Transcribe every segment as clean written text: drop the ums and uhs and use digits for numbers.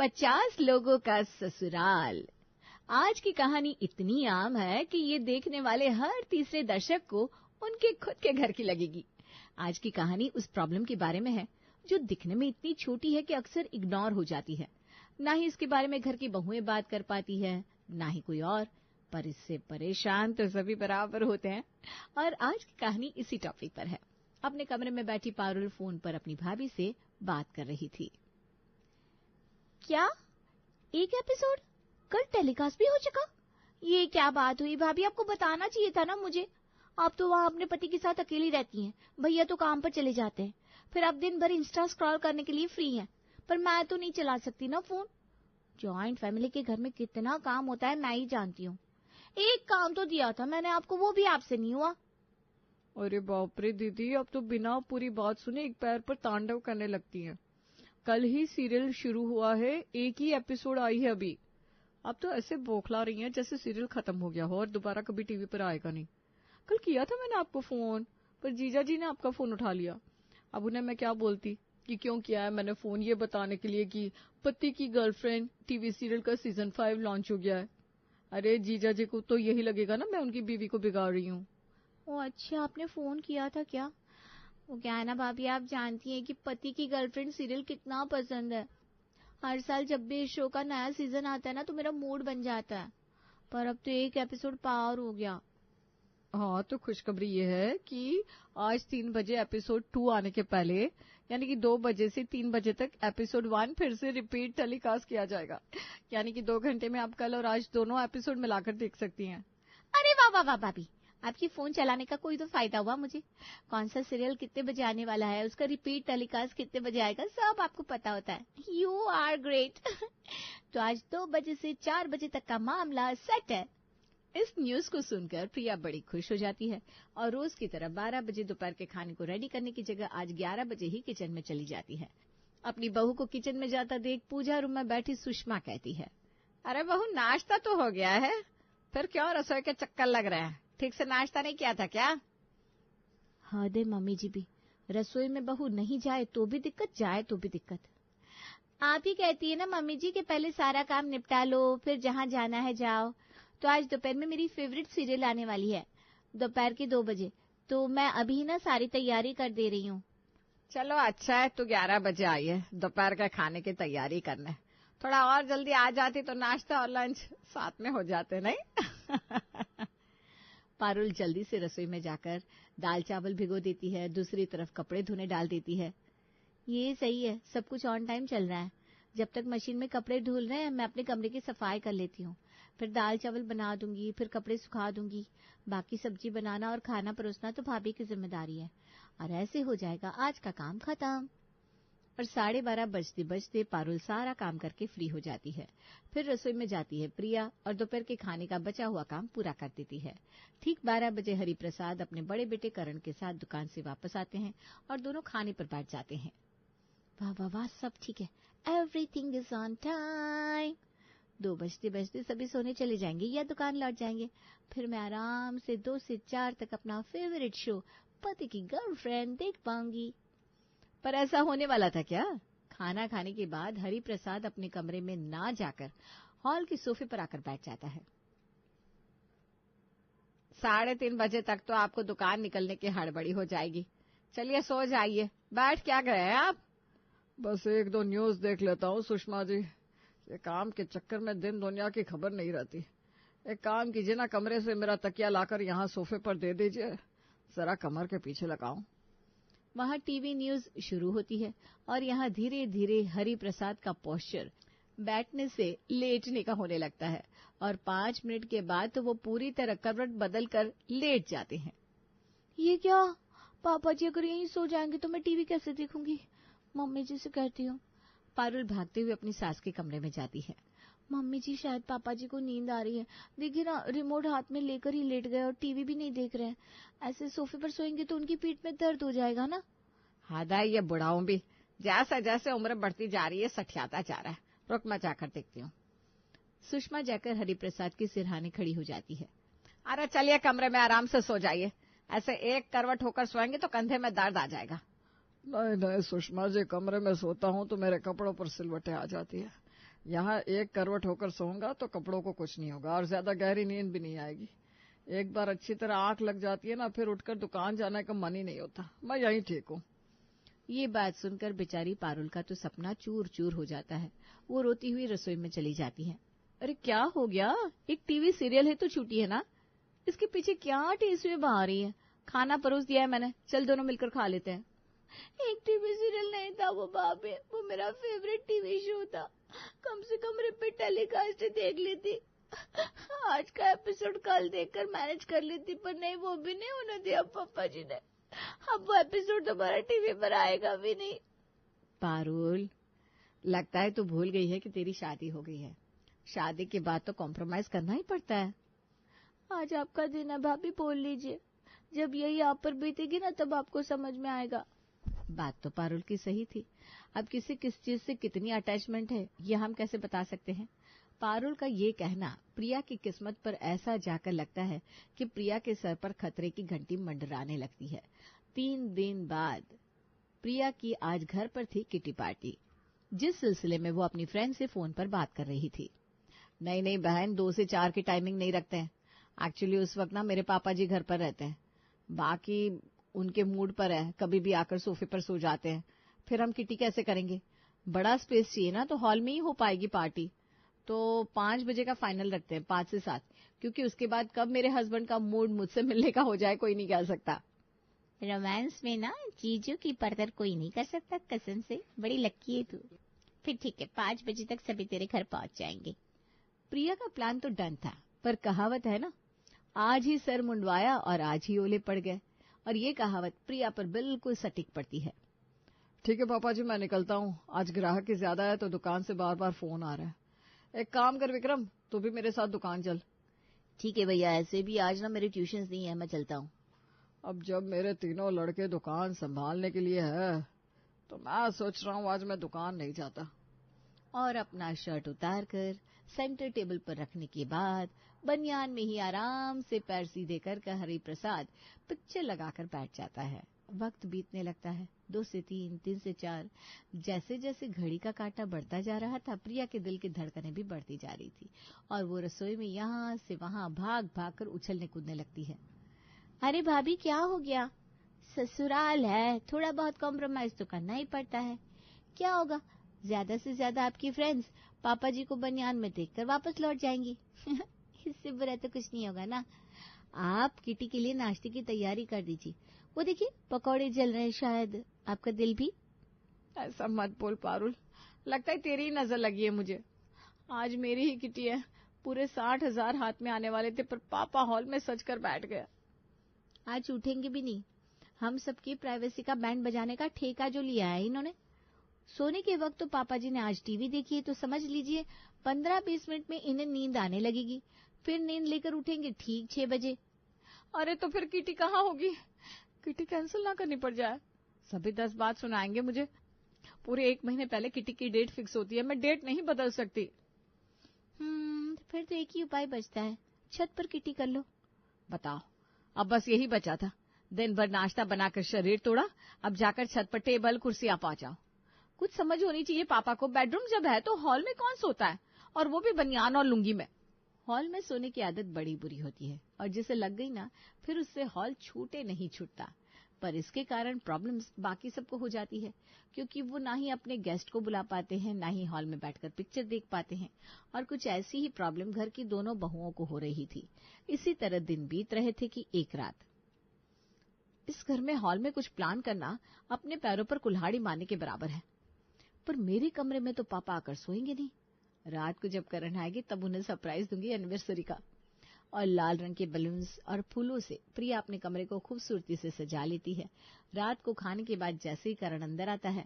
50 लोगों का ससुराल। आज की कहानी इतनी आम है कि ये देखने वाले हर तीसरे दर्शक को उनके खुद के घर की लगेगी। आज की कहानी उस प्रॉब्लम के बारे में है जो दिखने में इतनी छोटी है कि अक्सर इग्नोर हो जाती है। ना ही इसके बारे में घर की बहुएं बात कर पाती है, ना ही कोई और, पर इससे परेशान तो सभी बराबर होते हैं। और आज की कहानी इसी टॉपिक पर है। अपने कमरे में बैठी पारुल फोन पर अपनी भाभी से बात कर रही थी। क्या एक एपिसोड कल टेलीकास्ट भी हो चुका? ये क्या बात हुई भाभी, आपको बताना चाहिए था ना मुझे। आप तो वहाँ अपने पति के साथ अकेली रहती हैं, भैया तो काम पर चले जाते हैं, फिर आप दिन भर इंस्टा स्क्रॉल करने के लिए फ्री हैं, पर मैं तो नहीं चला सकती ना फोन। जॉइंट फैमिली के घर में कितना काम होता है मैं ही जानती हूँ। एक काम तो दिया था मैंने आपको, वो भी आपसे नहीं हुआ। अरे बाप रे दीदी, अब तो बिना पूरी बात सुने एक पैर पर तांडव करने लगती हैं। कल ही सीरियल शुरू हुआ है, एक ही एपिसोड आई है अभी। अब तो ऐसे बौखला रही हैं जैसे सीरियल खत्म हो गया हो और दोबारा कभी टीवी पर आएगा नहीं। कल किया था मैंने आपको फोन, पर जीजा जी ने आपका फोन उठा लिया। अब उन्हें मैं क्या बोलती कि क्यों किया है मैंने फोन, ये बताने के लिए कि पति की गर्लफ्रेंड टीवी सीरियल का सीजन 5 लॉन्च हो गया है। अरे जीजा जी को तो यही लगेगा ना मैं उनकी बीवी को बिगाड़ रही हूँ। ओ अच्छा, आपने फोन किया था क्या? वो क्या है ना भाभी, आप जानती हैं कि पति की गर्लफ्रेंड सीरियल कितना पसंद है। हर साल जब भी इस शो का नया सीजन आता है ना तो मेरा मूड बन जाता है, पर अब तो एक एपिसोड पार हो गया। हाँ, तो खुशखबरी ये है कि आज 3 बजे एपिसोड 2 आने के पहले, यानी कि 2 बजे से 3 बजे तक एपिसोड 1 फिर से रिपीट टेलीकास्ट किया जाएगा। यानी कि 2 घंटे में आप कल और आज दोनों एपिसोड मिलाकर देख सकती हैं। अरे वाह वाह वाह भाभी, आपकी फोन चलाने का कोई तो फायदा हुआ मुझे। कौन सा सीरियल कितने बजे आने वाला है, उसका रिपीट टेलीकास्ट कितने बजे आएगा, सब आपको पता होता है। You are great. तो आज 2 बजे से 4 बजे तक का मामला सेट है। इस न्यूज को सुनकर प्रिया बड़ी खुश हो जाती है और रोज की तरह 12 बजे दोपहर के खाने को रेडी करने की जगह आज 11 बजे ही किचन में चली जाती है। अपनी बहू को किचन में जाता देख पूजा रूम में बैठी सुषमा कहती है, अरे बहू नाश्ता तो हो गया है, फिर क्यों रसोई के चक्कर लग रहे हैं? ठीक से नाश्ता नहीं किया था क्या? हाँ दे मम्मी जी भी, रसोई में बहू नहीं जाए तो भी दिक्कत, जाए तो भी दिक्कत। आप ही कहती है ना मम्मी जी कि पहले सारा काम निपटा लो फिर जहाँ जाना है जाओ। तो आज दोपहर में मेरी फेवरेट सीरियल आने वाली है, दोपहर के 2 बजे, तो मैं अभी ना सारी तैयारी कर दे रही हूँ। चलो अच्छा है, तू 11 बजे आई है दोपहर के खाने की तैयारी करने। थोड़ा और जल्दी आ जाती तो नाश्ता और लंच साथ में हो जाते नहीं। पारुल जल्दी से रसोई में जाकर दाल चावल भिगो देती है, दूसरी तरफ कपड़े धोने डाल देती है। ये सही है, सब कुछ ऑन टाइम चल रहा है। जब तक मशीन में कपड़े धुल रहे हैं मैं अपने कमरे की सफाई कर लेती हूँ, फिर दाल चावल बना दूंगी, फिर कपड़े सुखा दूंगी। बाकी सब्जी बनाना और खाना परोसना तो भाभी की जिम्मेदारी है, और ऐसे हो जाएगा आज का काम खत्म। और 12:30 बजते बजते पारुल सारा काम करके फ्री हो जाती है। फिर रसोई में जाती है प्रिया और दोपहर के खाने का बचा हुआ काम पूरा कर देती है। ठीक 12 बजे हरि प्रसाद अपने बड़े बेटे करण के साथ दुकान से वापस आते हैं और दोनों खाने पर बैठ जाते हैं। वाह वाह वाह, सब ठीक है, एवरीथिंग इज ऑन टाइम। 2 बजते बजते सभी सोने चले जाएंगे या दुकान लौट जाएंगे। फिर मैं आराम से 2 से 4 तक अपना फेवरेट शो पति की गर्लफ्रेंड देख पाऊंगी। पर ऐसा होने वाला था क्या? खाना खाने के बाद हरि प्रसाद अपने कमरे में ना जाकर हॉल के सोफे पर आकर बैठ जाता है। 3:30 बजे तक तो आपको दुकान निकलने की हड़बड़ी हो जाएगी। चलिए सो जाइए, बैठ क्या गए हैं आप? बस 1-2 न्यूज देख लेता हूँ सुषमा जी, ये काम के चक्कर में दिन दुनिया की खबर नहीं रहती। एक काम कीजिए ना, कमरे से मेरा तकिया लाकर यहाँ सोफे पर दे दीजिए, जरा कमर के पीछे लगाऊं। वहां टीवी न्यूज शुरू होती है और यहाँ धीरे धीरे हरि प्रसाद का पोस्चर बैठने से लेटने का होने लगता है और 5 मिनट के बाद तो वो पूरी तरह करवट बदल कर लेट जाते हैं। ये क्या, पापा जी अगर यहीं सो जाएंगे तो मैं टीवी कैसे देखूंगी? मम्मी जी से कहती हूँ। पारुल भागते हुए अपनी सास के कमरे में जाती है। मम्मी जी शायद पापा जी को नींद आ रही है, देखिए ना रिमोट हाथ में लेकर ही लेट गए और टीवी भी नहीं देख रहे हैं। ऐसे सोफे पर सोएंगे तो उनकी पीठ में दर्द हो जाएगा ना। हादा, ये बुढ़ाऊं भी जैसे जैसे उम्र बढ़ती जा रही है सठियाता जा रहा है। रुक, मैं जाकर देखती हूँ। सुषमा जाकर हरिप्रसाद की सिरहाने खड़ी हो जाती है। अरे चलिए कमरे में आराम से सो जाइए, ऐसे एक करवट होकर सोएंगे तो कंधे में दर्द आ जाएगा। नहीं नहीं सुषमा जी, कमरे में सोता हूँ तो मेरे कपड़ों पर सिलवटें आ जाती है, यहाँ एक करवट होकर सोऊंगा तो कपड़ों को कुछ नहीं होगा और ज्यादा गहरी नींद भी नहीं आएगी। एक बार अच्छी तरह आंख लग जाती है ना, फिर उठकर दुकान जाने का मन ही नहीं होता। मैं यहीं ठीक हूँ। ये बात सुनकर बेचारी पारुल का तो सपना चूर चूर हो जाता है। वो रोती हुई रसोई में चली जाती है। अरे क्या हो गया, एक टीवी सीरियल है तो छूटी है ना, इसके पीछे क्या टेस्ट बहा रही है। खाना परोस दिया है मैंने, चल दोनों मिलकर खा लेते हैं। एक टीवी सीरियल नहीं था वो बाबे, वो मेरा फेवरेट टीवी शो था। कम से कम रिपीट टेलीकास्ट देख लेती। आज का एपिसोड कल देखकर मैनेज कर लेती, पर नहीं, वो भी नहीं होने दिया पापा जी ने। अब वो एपिसोड दोबारा टीवी पर आएगा भी नहीं। पारुल, लगता है तू भूल गई है कि तेरी शादी हो गई है। शादी के बाद तो कॉम्प्रोमाइज करना ही पड़ता है। आज आपका दिन है भाभी, बोल लीजिए। जब यही आप पर बीतेगी ना, तब आपको समझ में आएगा। बात तो पारुल की सही थी। अब किस चीज से कितनी अटैचमेंट है, ये हम कैसे बता सकते हैं। पारुल का ये कहना प्रिया की किस्मत पर ऐसा जाकर लगता है कि प्रिया के सर पर खतरे की घंटी मंडराने लगती है। 3 दिन बाद प्रिया की आज घर पर थी किटी पार्टी, जिस सिलसिले में वो अपनी फ्रेंड से फोन पर बात कर रही थी। नहीं बहन, 2 से 4 की टाइमिंग नहीं रखते हैं। एक्चुअली उस वक्त ना मेरे पापा जी घर पर रहते हैं, बाकी उनके मूड पर है, कभी भी आकर सोफे पर सो जाते हैं। फिर हम किटी कैसे करेंगे, बड़ा स्पेस चाहिए ना, तो हॉल में ही हो पाएगी पार्टी। तो 5 बजे का फाइनल रखते हैं, 5 से 7, क्योंकि उसके बाद कब मेरे हस्बैंड का मूड मुझसे मिलने का हो जाए कोई नहीं कह सकता। रोमांस में ना चीजों की परतर कोई नहीं कर सकता, कसम से बड़ी लक्की है तू। फिर ठीक है, 5 बजे तक सभी तेरे घर पहुंच जाएंगे। प्रिया का प्लान तो डन था, पर कहावत है ना, आज ही सर मुंडवाया और आज ही ओले पड़ गए, और ये कहावत प्रिया पर बिल्कुल सटीक पड़ती है। ठीक है पापा जी, मैं निकलता हूँ। आज ग्राहक ही ज्यादा है तो दुकान से बार बार फोन आ रहा है। एक काम कर विक्रम, तू भी मेरे साथ दुकान चल। ठीक है भैया, ऐसे भी आज ना मेरे ट्यूशंस नहीं है, मैं चलता हूँ। अब जब मेरे तीनों लड़के दुकान संभालने के लिए है तो मैं सोच रहा हूँ आज मैं दुकान नहीं जाता। और अपना शर्ट उतारकर सेंटर टेबल पर रखने के बाद बनियान में ही आराम से पैर सीधे कर हरि प्रसाद पिक्चर लगाकर बैठ जाता है। वक्त बीतने लगता है, 2 से 3, 3 से 4। जैसे जैसे घड़ी का कांटा बढ़ता जा रहा था, प्रिया के दिल की धड़कनें भी बढ़ती जा रही थी, और वो रसोई में यहाँ से वहाँ भाग भाग कर उछलने कूदने लगती है। अरे भाभी, क्या हो गया? ससुराल है, थोड़ा बहुत कॉम्प्रोमाइज तो करना ही पड़ता है। क्या होगा, ज्यादा से ज्यादा आपकी फ्रेंड्स पापा जी को बनियान में देखकर वापस लौट जाएंगी। इससे बुरा तो कुछ नहीं होगा ना। आप किटी के लिए नाश्ते की तैयारी कर दीजिए, वो देखिए पकौड़े जल रहे हैं, शायद आपका दिल भी। ऐसा मत बोल पारुल, लगता है तेरी ही नजर लगी है मुझे। आज मेरी ही किटी है, पूरे 60,000 हाथ में आने वाले थे, पर पापा हॉल में सज कर बैठ गया। आज उठेंगे भी नहीं। हम सबकी प्राइवेसी का बैंड बजाने का ठेका जो लिया है इन्होंने। सोने के वक्त तो पापा जी ने आज टीवी देखी है, तो समझ लीजिए 15-20 मिनट में इन्हें नींद आने लगेगी। फिर नींद लेकर उठेंगे ठीक 6 बजे। अरे तो फिर किटी कहाँ होगी? किटी कैंसिल ना करनी पड़ जाए। सभी 10 बात सुनाएंगे मुझे। पूरे 1 महीने पहले किटी की डेट फिक्स होती है, मैं डेट नहीं बदल सकती। फिर तो एक ही उपाय बचता है, छत पर किटी कर लो। बताओ, अब बस यही बचा था। दिन भर नाश्ता बनाकर शरीर तोड़ा, अब जाकर छत पर टेबल कुर्सियां पहुंचाओ। कुछ समझ होनी चाहिए पापा को। बेडरूम जब है तो हॉल में कौन सोता है, और वो भी बनियान और लुंगी में। हॉल में सोने की आदत बड़ी बुरी होती है, और जिसे लग गई ना, फिर उससे हॉल छूटे नहीं छूटता। पर इसके कारण प्रॉब्लम्स बाकी सबको हो जाती है, क्योंकि वो ना ही अपने गेस्ट को बुला पाते हैं, ना ही हॉल में बैठकर पिक्चर देख पाते हैं। और कुछ ऐसी ही प्रॉब्लम घर की दोनों बहुओं को हो रही थी। इसी तरह दिन बीत रहे थे कि एक रात, इस घर में हॉल में कुछ प्लान करना अपने पैरों पर कुल्हाड़ी मारने के बराबर है। पर मेरे कमरे में तो पापा आकर सोएंगे नहीं। रात को जब करण आएगी तब उन्हें सरप्राइज दूंगी एनिवर्सरी का। और लाल रंग के बलून्स और फूलों से प्रिया अपने कमरे को खूबसूरती से सजा लेती है। रात को खाने के बाद जैसे ही करण अंदर आता है,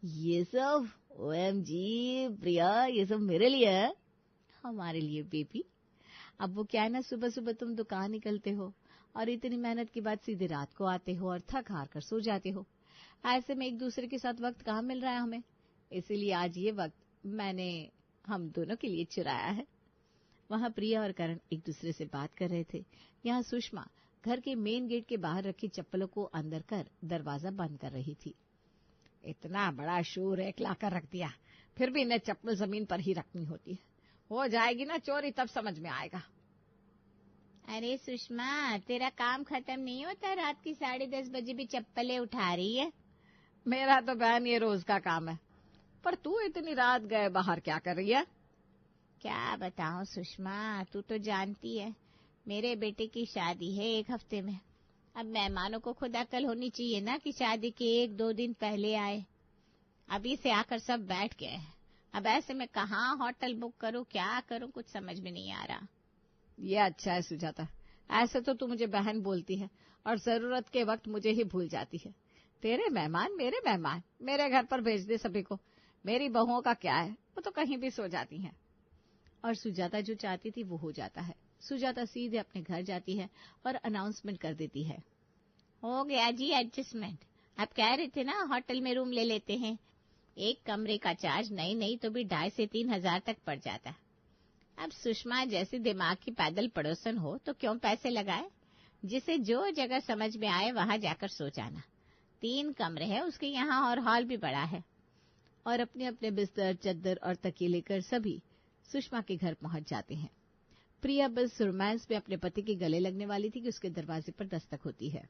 ये सब ओएमजी प्रिया, ये सब मेरे लिए है। हमारे लिए बेबी। अब वो क्या है ना, सुबह सुबह तुम दुकान निकलते हो और इतनी मेहनत के बाद सीधे रात को आते हो और थक हार कर सो जाते हो। ऐसे में एक दूसरे के साथ वक्त कहाँ मिल रहा है हमें, इसीलिए आज ये वक्त मैंने हम दोनों के लिए चुराया है। वहां प्रिया और करण एक दूसरे से बात कर रहे थे। यहाँ सुषमा घर के मेन गेट के बाहर रखी चप्पलों को अंदर कर दरवाजा बंद कर रही थी। इतना बड़ा शो रैक लाकर रख दिया, फिर भी इन्हें चप्पल जमीन पर ही रखनी होती है। हो जाएगी ना चोरी तब समझ में आएगा। अरे सुषमा, तेरा काम खत्म नहीं होता, रात की 10:30 बजे भी चप्पलें उठा रही है। मेरा तो बहन ये रोज का काम है, पर तू इतनी रात गए बाहर क्या कर रही है? क्या बताऊं सुषमा, तू तो जानती है मेरे बेटे की शादी है 1 हफ्ते में। अब मेहमानों को खुद अकल होनी चाहिए ना कि शादी के 1-2 दिन पहले आए। अभी से आकर सब बैठ गए हैं। अब ऐसे में कहाँ होटल बुक करूं, क्या करूं, कुछ समझ में नहीं आ रहा। ये अच्छा है सुजाता, ऐसे तो तू मुझे बहन बोलती है और जरूरत के वक्त मुझे ही भूल जाती है। तेरे मेहमान मेरे घर पर भेज दे सभी को। मेरी बहुओं का क्या है, वो तो कहीं भी सो जाती हैं। और सुजाता जो चाहती थी वो हो जाता है। सुजाता सीधे अपने घर जाती है और अनाउंसमेंट कर देती है, हो गया जी एडजस्टमेंट। आप कह रहे थे ना होटल में रूम ले लेते हैं। 1 कमरे का चार्ज नहीं तो भी 2,500 से 3,000 तक पड़ जाता है। अब सुषमा जैसी दिमाग की पैदल पड़ोसन हो तो क्यों पैसे लगाए। जिसे जो जगह समझ में आए वहां जाकर सो जाना। 3 कमरे हैं उसके यहाँ और हॉल भी बड़ा है। और अपने अपने बिस्तर, चद्दर और तकिए लेकर सभी सुषमा के घर पहुंच जाते हैं। प्रिया बस रोमांस में अपने पति के गले लगने वाली थी कि उसके दरवाजे पर दस्तक होती है।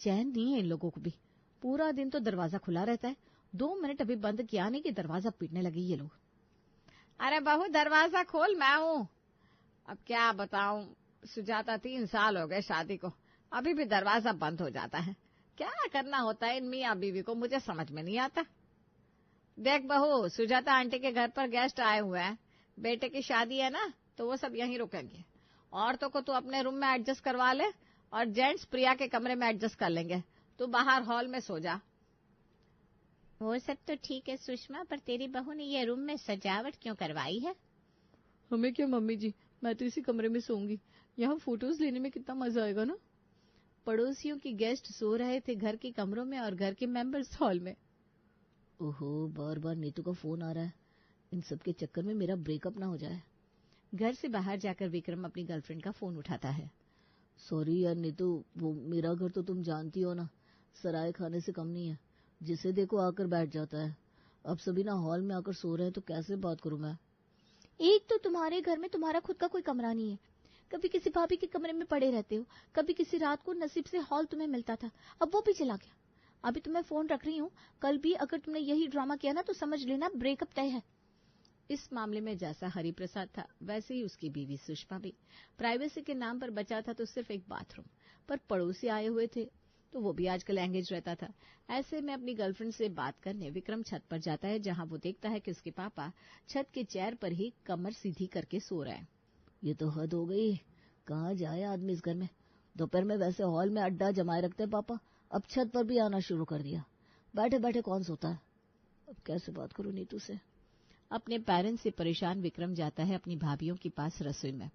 चैन नहीं है इन लोगों को भी, पूरा दिन तो दरवाजा खुला रहता है, 2 मिनट अभी बंद किया नहीं कि दरवाजा पीटने लगे ये लोग। अरे बहू दरवाजा खोल, मैं हूं। अब क्या बताऊं सुजाता, 3 साल हो गए शादी को, अभी भी दरवाजा बंद हो जाता है। क्या करना होता है इन मियां बीवी को, मुझे समझ में नहीं आता। देख बहू, सुजाता आंटी के घर पर गेस्ट आए हुए हैं, बेटे की शादी है ना तो वो सब यहीं रुकेंगे। औरतों को तू अपने रूम में एडजस्ट करवा ले और जेंट्स प्रिया के कमरे में एडजस्ट कर लेंगे। तू बाहर हॉल में सो जा। वो सब तो ठीक है सुषमा, पर तेरी बहू ने ये रूम में सजावट क्यों करवाई है? हमें क्या मम्मी जी, मैं तो इसी कमरे में सोऊंगी, यहाँ फोटोज लेने में कितना मजा आएगा ना। पड़ोसियों की गेस्ट सो रहे थे घर के कमरों में और घर के मेंबर्स हॉल में। ओहो, बार बार नीतू का फोन आ रहा है, इन सब के चक्कर में मेरा ब्रेकअप ना हो जाए। घर से बाहर जाकर विक्रम अपनी गर्लफ्रेंड का फोन उठाता है। सॉरी यार नीतू, वो मेरा घर तो तुम जानती हो ना, सराय खाने से कम नहीं है, जिसे देखो आकर बैठ जाता है। अब सभी ना हॉल में आकर सो रहे हैं तो कैसे बात करूं मैं। एक तो तुम्हारे घर में तुम्हारा खुद का कोई कमरा नहीं है, कभी किसी भाभी के कमरे में पड़े रहते हो, कभी किसी रात को नसीब से हॉल तुम्हें मिलता था, अब वो भी चला गया। अभी तो मैं फोन रख रही हूँ, कल भी अगर तुमने यही ड्रामा किया ना तो समझ लेना ब्रेकअप तय है। इस मामले में जैसा हरिप्रसाद था वैसे ही उसकी बीवी सुषमा भी। प्राइवेसी के नाम पर बचा था तो सिर्फ एक बाथरूम, पर पड़ोसी आए हुए थे तो वो भी आजकल एंगेज रहता था। ऐसे में अपनी गर्लफ्रेंड से बात करने विक्रम छत पर जाता है, जहां वो देखता है कि उसके पापा छत के चेयर पर ही कमर सीधी करके सो रहे हैं। ये तो हद हो गई, कहाँ जाए आदमी इस घर में। दोपहर में वैसे हॉल में अड्डा जमाए रखते हैं पापा, अब छत पर भी आना शुरू कर दिया। बैठे बैठे कौन सोता है। अब कैसे बात करूं नीतू से। अपने पेरेंट्स से परेशान विक्रम जाता है अपनी भाभीयों के पास रसोई में।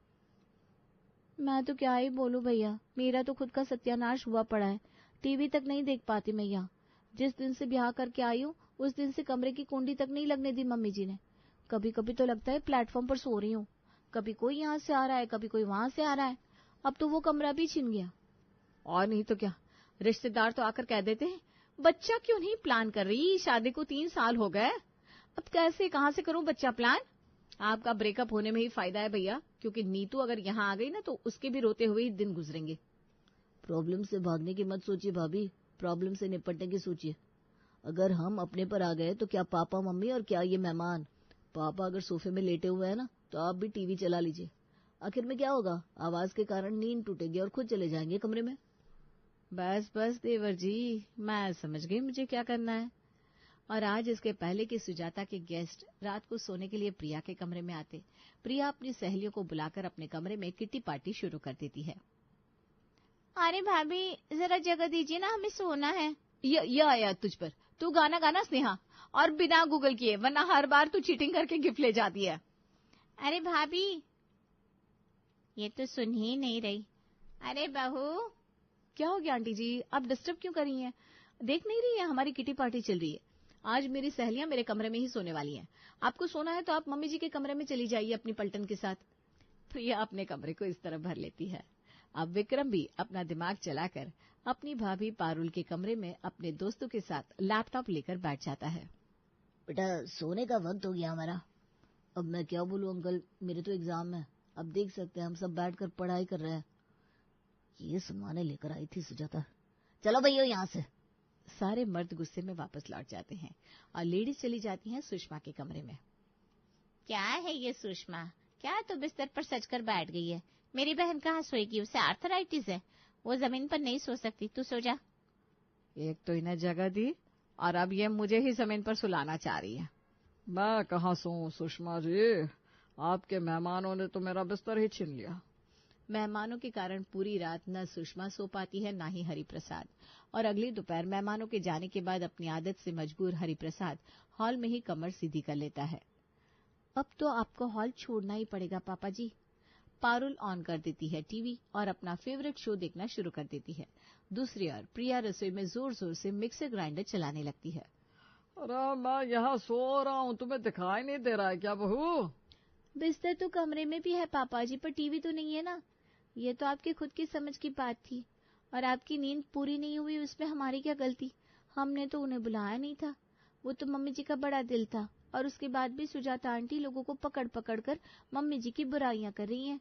मैं तो क्या ही बोलूं भैया, मेरा तो खुद का सत्यानाश हुआ पड़ा है, टीवी तक नहीं देख पाती मैं यहाँ। जिस दिन से ब्याह करके आई हूँ उस दिन से कमरे की कुंडी तक नहीं लगने दी मम्मी जी ने। कभी कभी तो लगता है प्लेटफॉर्म पर सो रही हूँ, कभी कोई यहाँ से आ रहा है कभी कोई वहां से आ रहा है। अब तो वो कमरा भी छिन गया। और नहीं तो क्या, रिश्तेदार तो आकर कह देते हैं बच्चा क्यों नहीं प्लान कर रही, शादी को 3 साल हो गए, अब कैसे कहां से करूं बच्चा प्लान। आपका ब्रेकअप होने में ही फायदा है भैया, क्योंकि नीतू अगर यहाँ आ गई ना तो उसके भी रोते हुए ही दिन गुजरेंगे। प्रॉब्लम से भागने की मत सोचिए भाभी, प्रॉब्लम से निपटने की सोचिए। अगर हम अपने पर आ गए तो क्या पापा मम्मी और क्या ये मेहमान। पापा अगर सोफे में लेटे हुए हैं ना तो आप भी टीवी चला लीजिए, आखिर में क्या होगा, आवाज के कारण नींद टूटेगी और खुद चले जाएंगे कमरे में। बस बस देवर जी, मैं समझ गई मुझे क्या करना है। और आज इसके पहले कि सुजाता के गेस्ट रात को सोने के लिए प्रिया के कमरे में आते, प्रिया अपनी सहेलियों को बुलाकर अपने कमरे में किट्टी पार्टी शुरू कर देती है। अरे भाभी जरा जगह दीजिए ना, हमें सोना है। ये आया तुझ पर, तू गाना गाना स्नेहा, और बिना गूगल किए, वरना हर बार तू चीटिंग करके गिफ्ट ले जाती है। अरे भाभी ये तो सुन ही नहीं रही। अरे बहू। क्या हो गया आंटी जी, आप डिस्टर्ब क्यों कर रही हैं? देख नहीं रही है हमारी किटी पार्टी चल रही है। आज मेरी सहेलियां मेरे कमरे में ही सोने वाली हैं। आपको सोना है तो आप मम्मी जी के कमरे में चली जाइए अपनी पलटन के साथ। प्रिया अपने कमरे को इस तरह भर लेती है। अब विक्रम भी अपना दिमाग चलाकर अपनी भाभी पारुल के कमरे में अपने दोस्तों के साथ लैपटॉप लेकर बैठ जाता है। बेटा सोने का वक्त हो गया हमारा। अब मैं क्या बोलूं अंकल, मेरे तो एग्जाम है, अब देख सकते हैं हम सब बैठकर पढ़ाई कर रहे हैं। ये सुनवाने लेकर आई थी सुजाता, चलो भैया यहाँ से। सारे मर्द गुस्से में वापस लौट जाते हैं और लेडीज चली जाती हैं सुषमा के कमरे में। क्या है ये सुषमा, क्या तो बिस्तर पर सजकर बैठ गई है? मेरी बहन कहाँ सोएगी, उसे आर्थराइटिस है, वो जमीन पर नहीं सो सकती, तू सो जा। एक तो इन्हें जगह दी और अब ये मुझे ही जमीन पर सुलाना चाह रही है। मैं कहाँ सोऊं सुषमा जी, आपके मेहमानों ने तो मेरा बिस्तर ही छीन लिया। मेहमानों के कारण पूरी रात न सुषमा सो पाती है, न ही हरिप्रसाद, और अगली दोपहर मेहमानों के जाने के बाद अपनी आदत से मजबूर हरिप्रसाद हॉल में ही कमर सीधी कर लेता है। अब तो आपको हॉल छोड़ना ही पड़ेगा पापा जी। पारुल ऑन कर देती है टीवी और अपना फेवरेट शो देखना शुरू कर देती है। दूसरी ओर प्रिया रसोई में जोर जोर से मिक्सर ग्राइंडर चलाने लगती है। अरे मैं यहाँ सो रहा हूँ, तुम्हें दिखाई नहीं दे रहा है क्या बहू? बिस्तर तो कमरे में भी है पापा जी, पर टीवी तो नहीं है ना। ये तो आपके खुद की समझ की बात थी, और आपकी नींद पूरी नहीं हुई उसमें हमारी क्या गलती? हमने तो उन्हें बुलाया नहीं था, वो तो मम्मी जी का बड़ा दिल था, और उसके बाद भी सुजाता आंटी लोगों को पकड़ पकड़ कर मम्मी जी की बुराइयां कर रही हैं।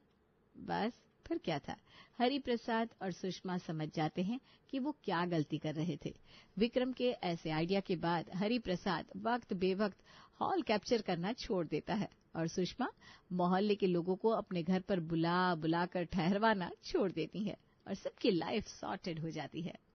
बस फिर क्या था, हरिप्रसाद और सुषमा समझ जाते हैं कि वो क्या गलती कर रहे थे। विक्रम के ऐसे आइडिया के बाद हरिप्रसाद वक्त बेवक्त हॉल कैप्चर करना छोड़ देता है और सुषमा मोहल्ले के लोगों को अपने घर पर बुला बुला कर ठहरवाना छोड़ देती है और सबकी लाइफ सॉर्टेड हो जाती है।